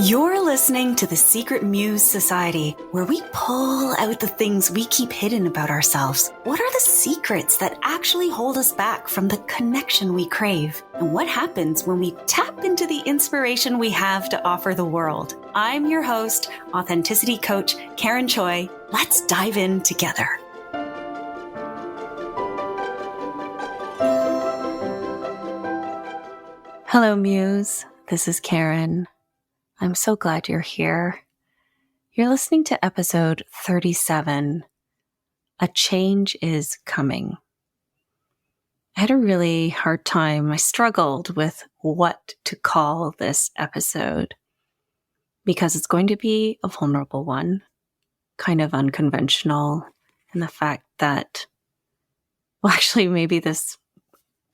You're listening to the Secret Muse Society, where we pull out the things we keep hidden about ourselves. What are the secrets that actually hold us back from the connection we crave? And what happens when we tap into the inspiration we have to offer the world? I'm your host, authenticity coach Karen Choi. Let's dive in together. Hello, Muse. This is Karen. I'm so glad you're here. You're listening to episode 37, A Change is Coming. I had a really hard time. I struggled with what to call this episode because it's going to be a vulnerable one, kind of unconventional in the fact that, well, actually, maybe this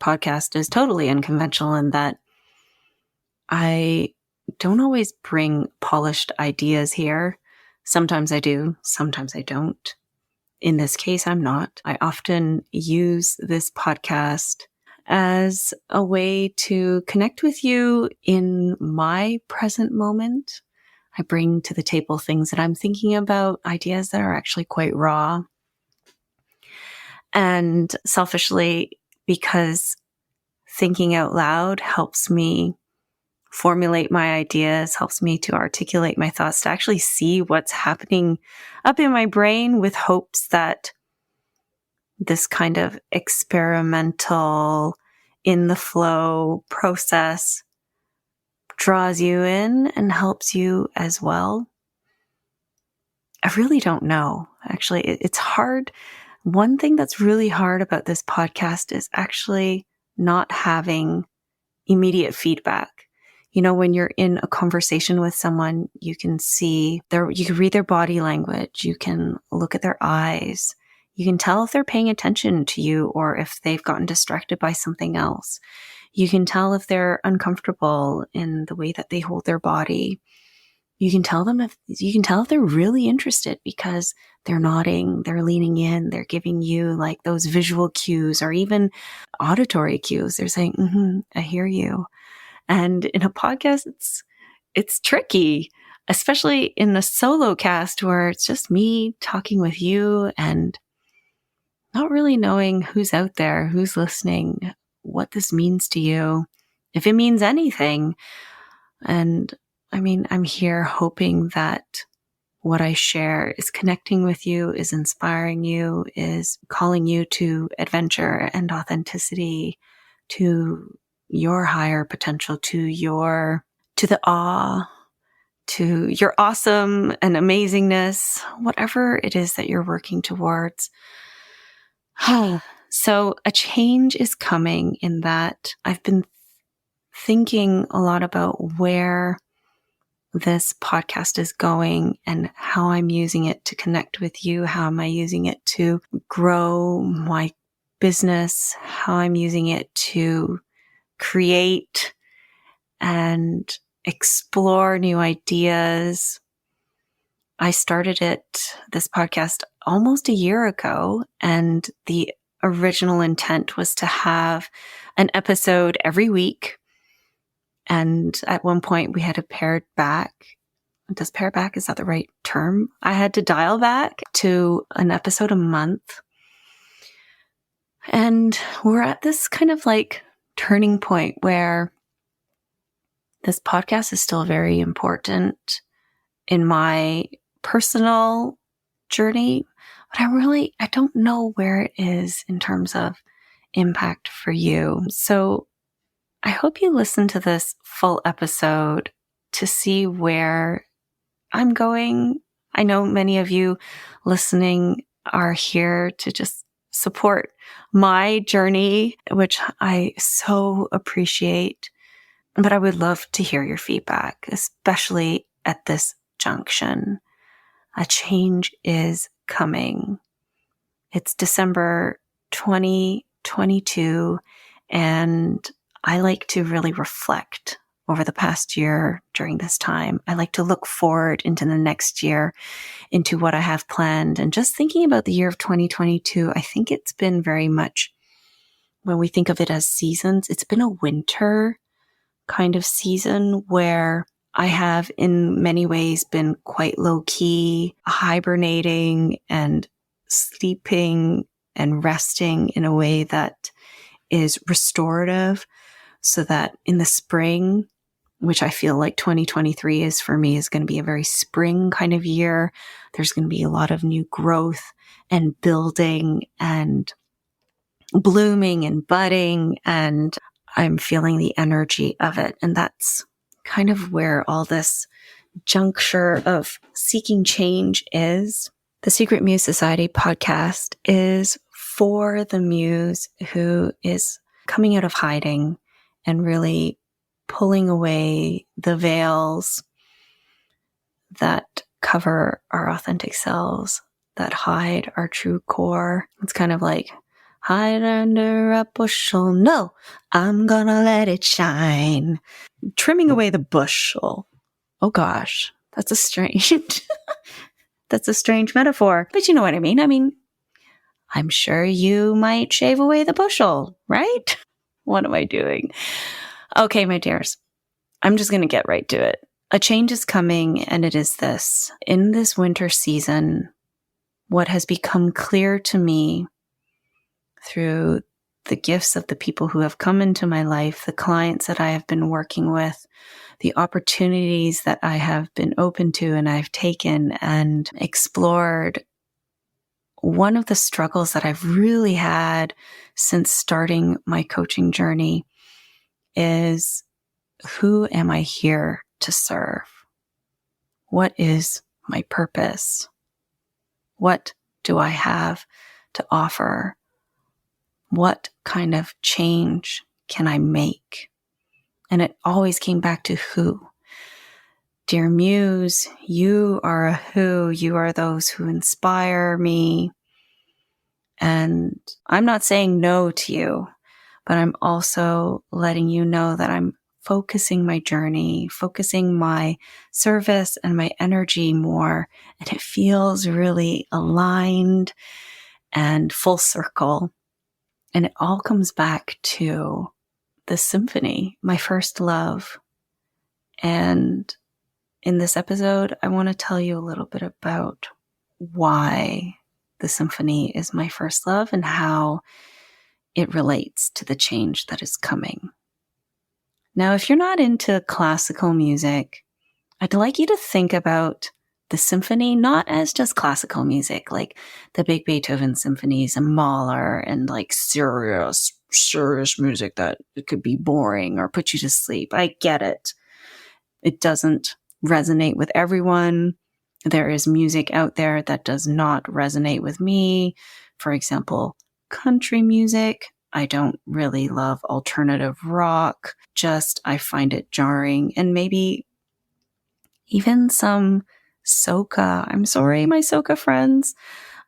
podcast is totally unconventional in that I don't always bring polished ideas here. Sometimes I do, sometimes I don't. In this case, I'm not. I often use this podcast as a way to connect with you in my present moment. I bring to the table things that I'm thinking about, ideas that are actually quite raw. And selfishly, because thinking out loud helps me formulate my ideas, helps me to articulate my thoughts, to actually see what's happening up in my brain, with hopes that this kind of experimental, in the flow process draws you in and helps you as well. I really don't know. Actually, it's hard. One thing that's really hard about this podcast is actually not having immediate feedback. You know, when you're in a conversation with someone, you can you can read their body language. You can look at their eyes. You can tell if they're paying attention to you or if they've gotten distracted by something else. You can tell if they're uncomfortable in the way that they hold their body. You can tell if they're really interested because they're nodding, they're leaning in, they're giving you like those visual cues or even auditory cues. They're saying, I hear you. And in a podcast, it's tricky, especially in a solo cast where it's just me talking with you and not really knowing who's out there, who's listening, what this means to you, if it means anything. And I mean, I'm here hoping that what I share is connecting with you, is inspiring you, is calling you to adventure and authenticity, to your higher potential, to the awe, to your awesome and amazingness, whatever it is that you're working towards. So a change is coming in that I've been thinking a lot about where this podcast is going and how I'm using it to connect with you. How am I using it to grow my business? How I'm using it to create and explore new ideas. I started this podcast almost a year ago, and the original intent was to have an episode every week. And at one point we had to pare back. Is that the right term? I had to dial back to an episode a month. And we're at this kind of like turning point where this podcast is still very important in my personal journey, but I don't know where it is in terms of impact for you. So I hope you listen to this full episode to see where I'm going. I know many of you listening are here to just support my journey, which I so appreciate. But I would love to hear your feedback, especially at this junction. A change is coming. It's December 2022, and I like to really reflect over the past year during this time. I like to look forward into the next year, into what I have planned. And just thinking about the year of 2022, I think it's been very much, when we think of it as seasons, it's been a winter kind of season where I have in many ways been quite low key, hibernating and sleeping and resting in a way that is restorative, so that in the spring, which I feel like 2023 is for me, is going to be a very spring kind of year. There's going to be a lot of new growth and building and blooming and budding, and I'm feeling the energy of it. And that's kind of where all this juncture of seeking change is. The Secret Muse Society podcast is for the muse who is coming out of hiding and really pulling away the veils that cover our authentic selves, that hide our true core. It's kind of like, hide under a bushel. No, I'm gonna let it shine. Trimming away the bushel. Oh gosh, that's a strange, that's a strange metaphor. But you know what I mean? I mean, I'm sure you might shave away the bushel, right? What am I doing? Okay, my dears, I'm just going to get right to it. A change is coming, and it is this. In this winter season, what has become clear to me through the gifts of the people who have come into my life, the clients that I have been working with, the opportunities that I have been open to and I've taken and explored, one of the struggles that I've really had since starting my coaching journey is, who am I here to serve? What is my purpose? What do I have to offer? What kind of change can I make? And it always came back to who. Dear Muse, you are a who. You are those who inspire me. And I'm not saying no to you, but I'm also letting you know that I'm focusing my journey, focusing my service and my energy more. And it feels really aligned and full circle. And it all comes back to the symphony, my first love. And in this episode, I want to tell you a little bit about why the symphony is my first love and how it relates to the change that is coming. Now, if you're not into classical music, I'd like you to think about the symphony not as just classical music, like the big Beethoven symphonies and Mahler and like serious music that it could be boring or put you to sleep. I get it. It doesn't resonate with everyone. There is music out there that does not resonate with me. For example, country music. I don't really love alternative rock. I find it jarring. And maybe even some soca. I'm sorry, my soca friends.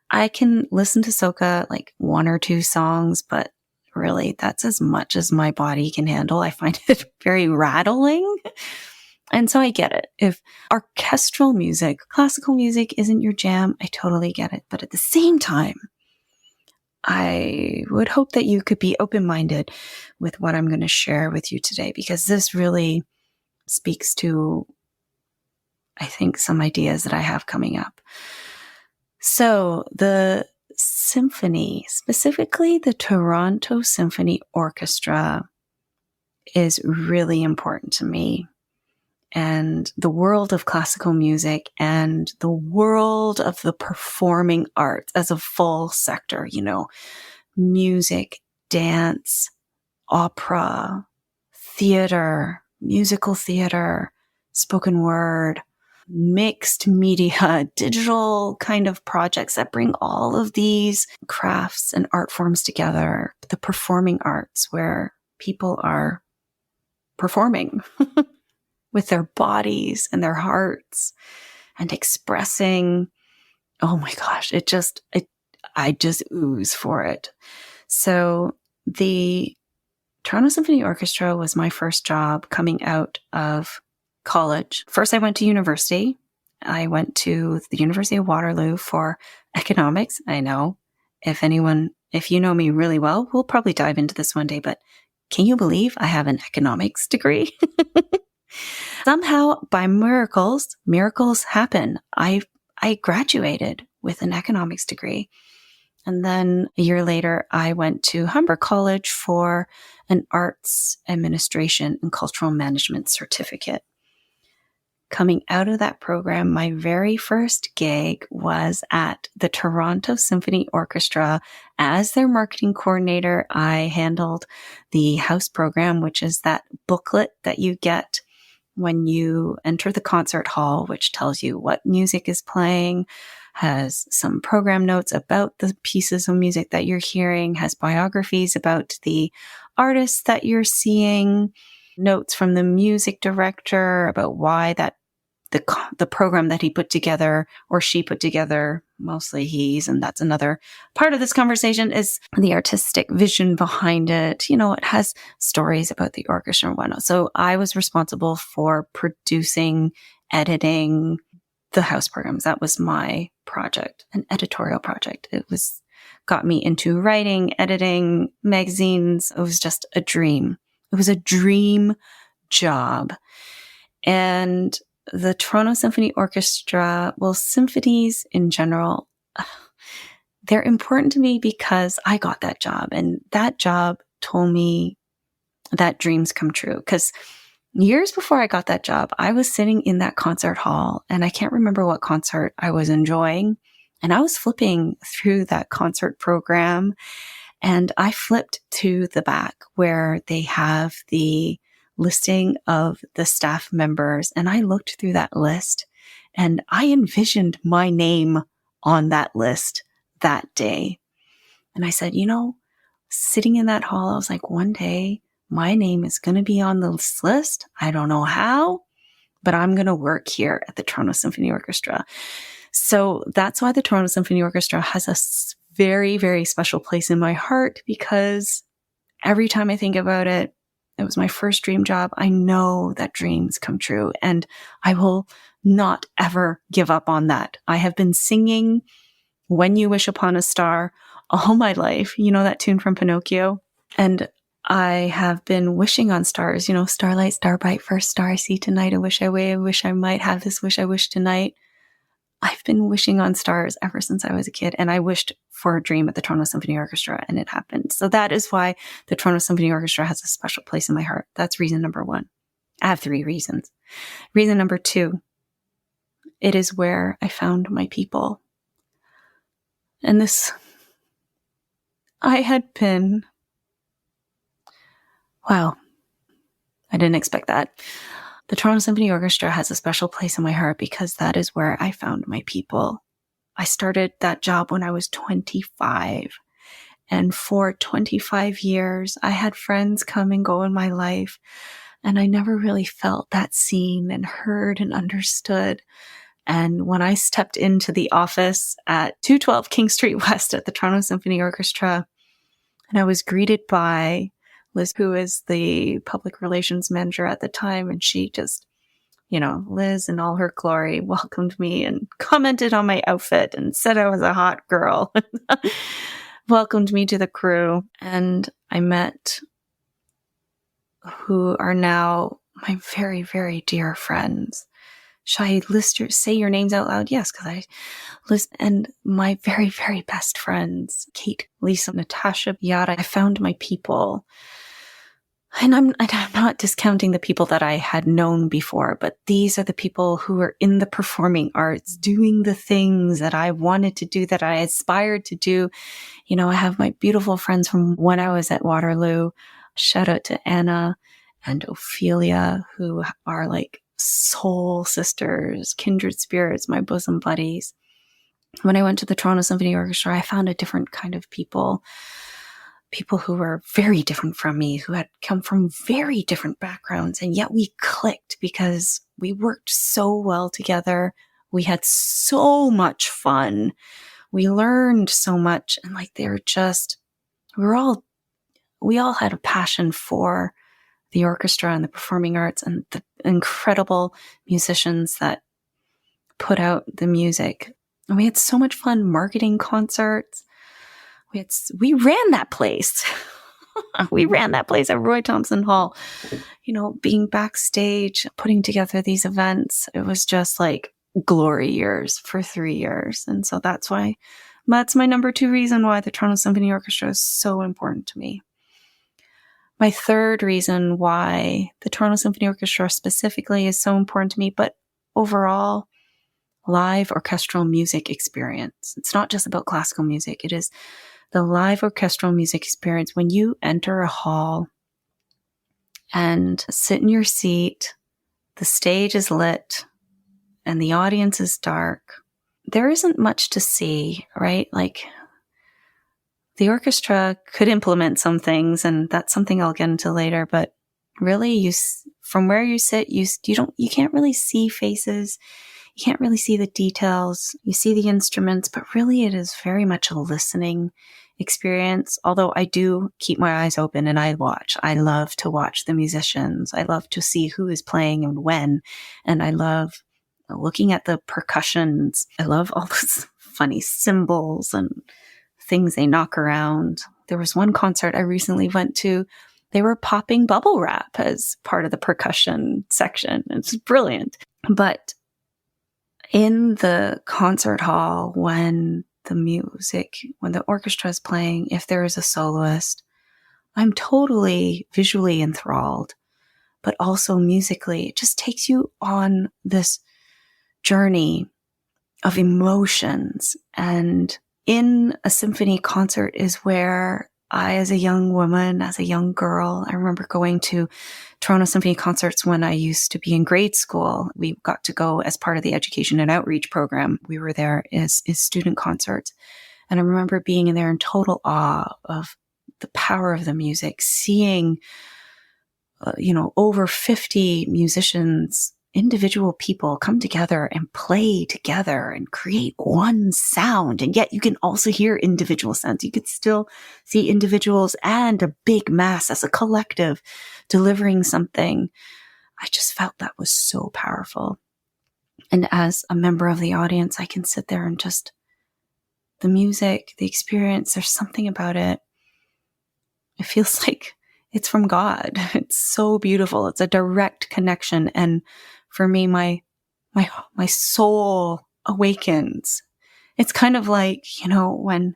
I can listen to soca like one or two songs, but really that's as much as my body can handle. I find it very rattling. And so I get it. If orchestral music, classical music isn't your jam, I totally get it. But at the same time, I would hope that you could be open-minded with what I'm going to share with you today, because this really speaks to, I think, some ideas that I have coming up. So the symphony, specifically the Toronto Symphony Orchestra, is really important to me. And the world of classical music and the world of the performing arts as a full sector, music, dance, opera, theater, musical theater, spoken word, mixed media, digital kind of projects that bring all of these crafts and art forms together. The performing arts, where people are performing with their bodies and their hearts and expressing. Oh my gosh, I just ooze for it. So the Toronto Symphony Orchestra was my first job coming out of college. First, I went to university. I went to the University of Waterloo for economics. I know if you know me really well, we'll probably dive into this one day, but can you believe I have an economics degree? somehow by miracles happen. I graduated with an economics degree. And then a year later, I went to Humber College for an arts administration and cultural management certificate. Coming out of that program, my very first gig was at the Toronto Symphony Orchestra. As their marketing coordinator, I handled the house program, which is that booklet that you get when you enter the concert hall, which tells you what music is playing, has some program notes about the pieces of music that you're hearing, has biographies about the artists that you're seeing, notes from the music director about why that the program that he put together or she put together, mostly he's, and that's another part of this conversation, is the artistic vision behind it. You know, it has stories about the orchestra and whatnot. So I was responsible for producing, editing the house programs. That was my project, an editorial project. Got me into writing, editing, magazines. It was just a dream. It was a dream job. And the Toronto Symphony Orchestra, well, symphonies in general, they're important to me because I got that job. And that job told me that dreams come true. Because years before I got that job, I was sitting in that concert hall and I can't remember what concert I was enjoying. And I was flipping through that concert program and I flipped to the back where they have the listing of the staff members. And I looked through that list and I envisioned my name on that list that day. And I said, you know, sitting in that hall, I was like, one day my name is going to be on this list. I don't know how, but I'm going to work here at the Toronto Symphony Orchestra. So that's why the Toronto Symphony Orchestra has a very, very special place in my heart, because every time I think about it, it was my first dream job. I know that dreams come true and I will not ever give up on that. I have been singing When You Wish Upon a Star all my life. You know that tune from Pinocchio? And I have been wishing on stars, you know, starlight, star bright, first star I see tonight. I wish I might have this wish I wish tonight. I've been wishing on stars ever since I was a kid, and I wished for a dream at the Toronto Symphony Orchestra, and it happened. So that is why the Toronto Symphony Orchestra has a special place in my heart. That's reason number one. I have 3 reasons. Reason number 2, it is where I found my people. And this, I had been, wow, I didn't expect that. The Toronto Symphony Orchestra has a special place in my heart because that is where I found my people. I started that job when I was 25. And for 25 years, I had friends come and go in my life. And I never really felt that seen and heard and understood. And when I stepped into the office at 212 King Street West at the Toronto Symphony Orchestra, and I was greeted by Liz, who is the public relations manager at the time. And she just, you know, Liz in all her glory welcomed me and commented on my outfit and said I was a hot girl, welcomed me to the crew. And I met who are now my very, very dear friends. Shall I say your names out loud? Yes, because I list, and my very, very best friends, Kate, Lisa, Natasha, Yada. I found my people. And I'm not discounting the people that I had known before, but these are the people who are in the performing arts, doing the things that I wanted to do, that I aspired to do. You know, I have my beautiful friends from when I was at Waterloo. Shout out to Anna and Ophelia, who are like soul sisters, kindred spirits, my bosom buddies. When I went to the Toronto Symphony Orchestra, I found a different kind of people who were very different from me, who had come from very different backgrounds, and yet we clicked because we worked so well together. We had so much fun. We learned so much, and like we all had a passion for the orchestra and the performing arts and the incredible musicians that put out the music. And we had so much fun marketing concerts. We ran that place. We ran that place at Roy Thompson Hall, being backstage, putting together these events. It was just like glory years for 3 years. And so that's my number 2 reason why the Toronto Symphony Orchestra is so important to me. My third reason why the Toronto Symphony Orchestra specifically is so important to me, but overall, live orchestral music experience. It's not just about classical music. It is the live orchestral music experience. When you enter a hall and sit in your seat, the stage is lit and the audience is dark, there isn't much to see, right? Like, the orchestra could implement some things, and that's something I'll get into later, but really from where you sit, you can't really see faces. You can't really see the details. You see the instruments, but really it is very much a listening experience. Although I do keep my eyes open and I watch. I love to watch the musicians. I love to see who is playing and when. And I love looking at the percussions. I love all those funny cymbals and things they knock around. There was one concert I recently went to. They were popping bubble wrap as part of the percussion section. It's brilliant. But in the concert hall, when the orchestra is playing, if there is a soloist, I'm totally visually enthralled, but also musically. It just takes you on this journey of emotions. And in a symphony concert is where I, as a young woman, as a young girl, I remember going to Toronto Symphony concerts when I used to be in grade school. We got to go as part of the education and outreach program. We were there as student concerts. And I remember being in there in total awe of the power of the music, seeing, over 50 musicians, individual people come together and play together and create one sound. And yet you can also hear individual sounds. You could still see individuals and a big mass as a collective delivering something. I just felt that was so powerful. And as a member of the audience, I can sit there and just, the music, the experience, there's something about it. It feels like it's from God. It's so beautiful. It's a direct connection. And for me, my soul awakens. It's kind of like, when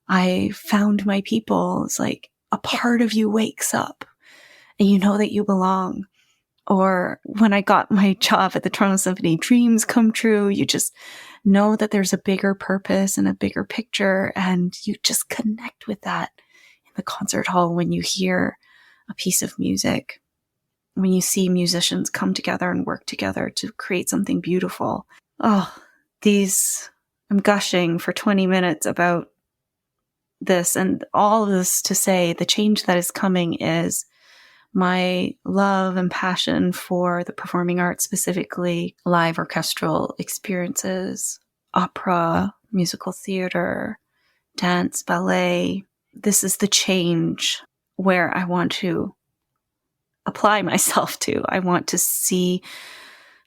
I found my people, it's like a part of you wakes up and you know that you belong. Or when I got my job at the Toronto Symphony, dreams come true. You just know that there's a bigger purpose and a bigger picture, and you just connect with that in the concert hall when you hear a piece of music. When you see musicians come together and work together to create something beautiful. I'm gushing for 20 minutes about this, and all of this to say the change that is coming is my love and passion for the performing arts, specifically live orchestral experiences, opera, musical theater, dance, ballet. This is the change where I want to apply myself to. I want to see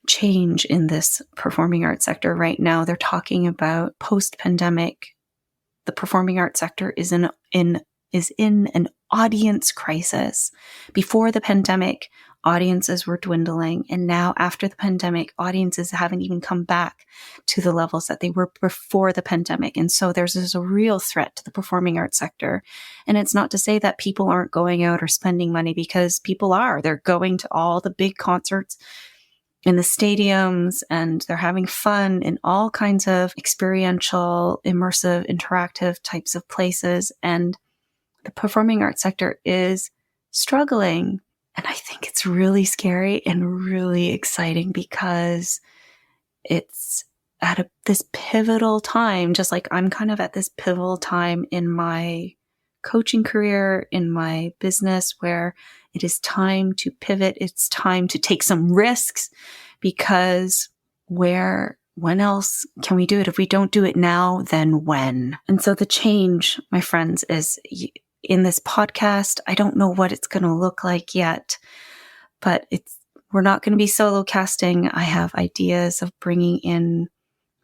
change in this performing arts sector. Right now, they're talking about post-pandemic. The performing arts sector is in an audience crisis. Before the pandemic, audiences were dwindling. And now after the pandemic, audiences haven't even come back to the levels that they were before the pandemic. And so there's a real threat to the performing arts sector. And it's not to say that people aren't going out or spending money, because people are. They're going to all the big concerts in the stadiums, and they're having fun in all kinds of experiential, immersive, interactive types of places. And the performing arts sector is struggling. And I think it's really scary and really exciting, because it's at this pivotal time, just like I'm kind of at this pivotal time in my coaching career, in my business, where it is time to pivot. It's time to take some risks, because when else can we do it? If we don't do it now, then when? And so the change, my friends, is in this podcast. I don't know what it's going to look like yet, but we're not going to be solo casting. I have ideas of bringing in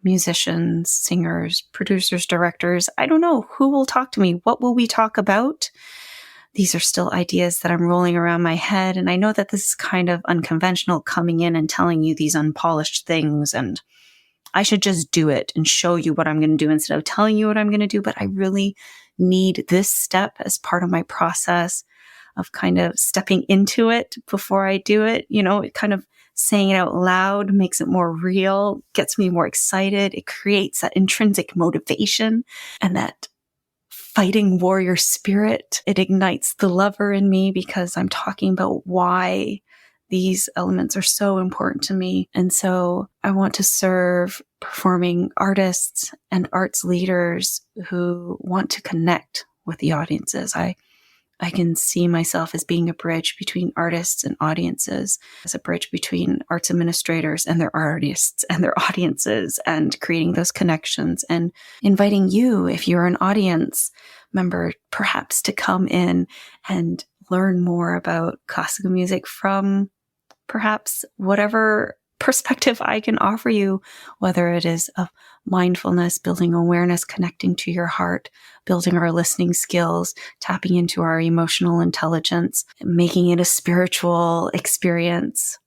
musicians, singers, producers, directors. I don't know who will talk to me. What will we talk about? these are still ideas that I'm rolling around my head. And I know that this is kind of unconventional, coming in and telling you these unpolished things, and I should just do it and show you what I'm going to do instead of telling you what I'm going to do. But I really need this step as part of my process of kind of stepping into it before I do it. It kind of saying it out loud makes it more real, gets me more excited. It creates that intrinsic motivation and that fighting warrior spirit. It ignites the lover in me because I'm talking about why these elements are so important to me. And so I want to serve performing artists and arts leaders who want to connect with the audiences. I can see myself as being a bridge between artists and audiences, as a bridge between arts administrators and their artists and their audiences, and creating those connections and inviting you, if you're an audience member, perhaps to come in and learn more about classical music from perhaps whatever perspective I can offer you, whether it is of mindfulness, building awareness, connecting to your heart, building our listening skills, tapping into our emotional intelligence, making it a spiritual experience.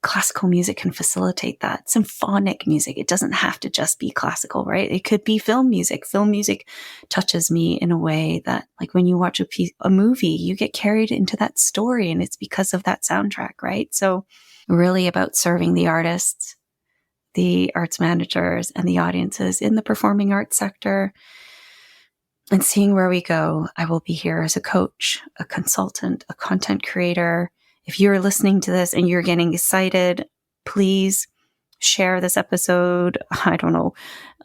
Classical music can facilitate that. Symphonic music, it doesn't have to just be classical, right? It could be film music. Film music touches me in a way that, like when you watch a movie, you get carried into that story, and it's because of that soundtrack, right? So really about serving the artists, the arts managers, and the audiences in the performing arts sector, and seeing where we go. I will be here as a coach, a consultant, a content creator. If you're listening to this and you're getting excited, please share this episode. I don't know,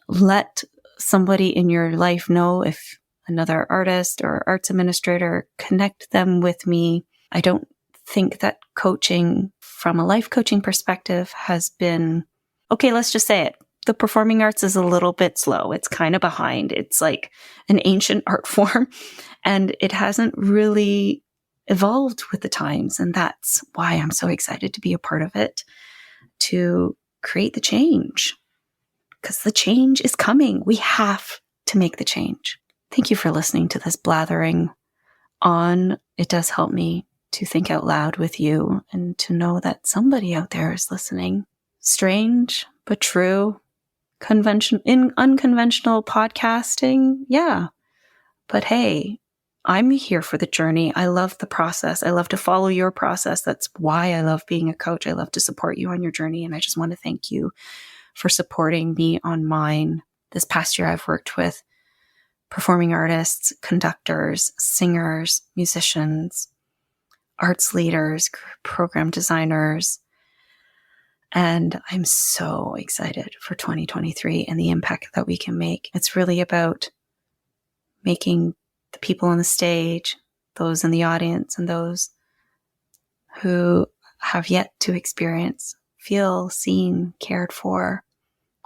let somebody in your life know, if another artist or arts administrator, connect them with me. I don't think that coaching from a life coaching perspective has been, okay, let's just say it. The performing arts is a little bit slow. It's kind of behind. It's like an ancient art form, and it hasn't really evolved with the times. And that's why I'm so excited to be a part of it, to create the change, because the change is coming. We have to make the change. Thank you for listening to this blathering on. It does help me to think out loud with you and to know that somebody out there is listening. Strange, but true. Unconventional podcasting. Yeah. But hey, I'm here for the journey. I love the process. I love to follow your process. That's why I love being a coach. I love to support you on your journey. And I just want to thank you for supporting me on mine. This past year, I've worked with performing artists, conductors, singers, musicians, arts leaders, program designers. And I'm so excited for 2023 and the impact that we can make. It's really about making the people on the stage, those in the audience, and those who have yet to experience, feel seen, cared for,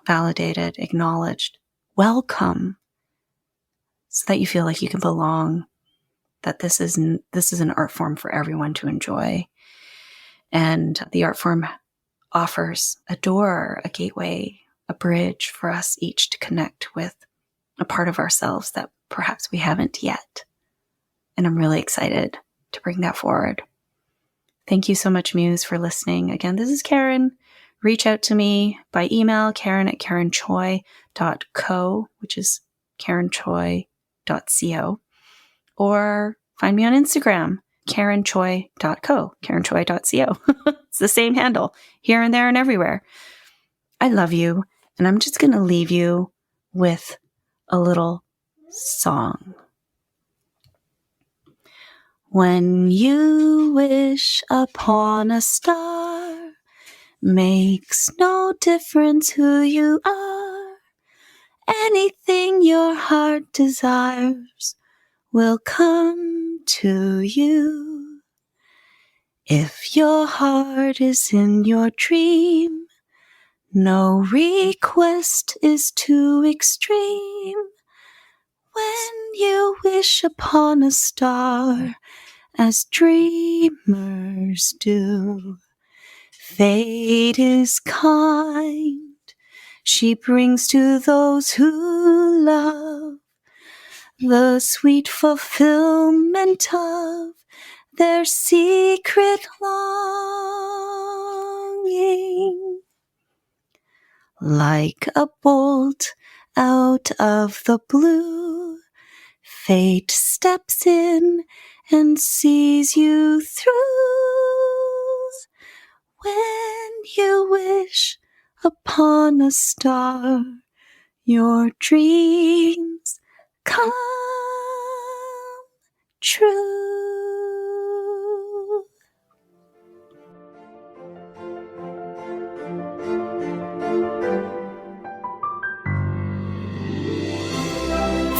validated, acknowledged, welcome, so that you feel like you can belong, that this is an art form for everyone to enjoy. And the art form offers a door, a gateway, a bridge for us each to connect with a part of ourselves that perhaps we haven't yet. And I'm really excited to bring that forward. Thank you so much, Muse, for listening. Again, this is Karen. Reach out to me by email, karen@karenchoi.co, which is karenchoi.co, or find me on Instagram, karenchoi.co, karenchoi.co. It's the same handle here and there and everywhere. I love you, and I'm just going to leave you with a little song. When you wish upon a star, makes no difference who you are. Anything your heart desires will come to you. If your heart is in your dream, no request is too extreme. When you wish upon a star, as dreamers do, fate is kind. She brings to those who love the sweet fulfillment of their secret longing. Like a bolt out of the blue, fate steps in and sees you through. When you wish upon a star, your dreams come true.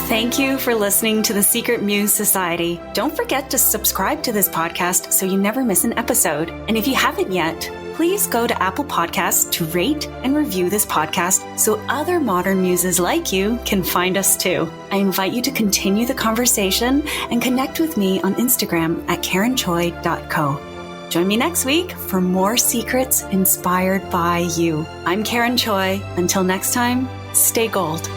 Thank you for listening to the Secret Muse Society. Don't forget to subscribe to this podcast so you never miss an episode. And if you haven't yet, please go to Apple Podcasts to rate and review this podcast so other modern muses like you can find us too. I invite you to continue the conversation and connect with me on Instagram at KarenChoi.co. Join me next week for more secrets inspired by you. I'm Karen Choi. Until next time, stay gold.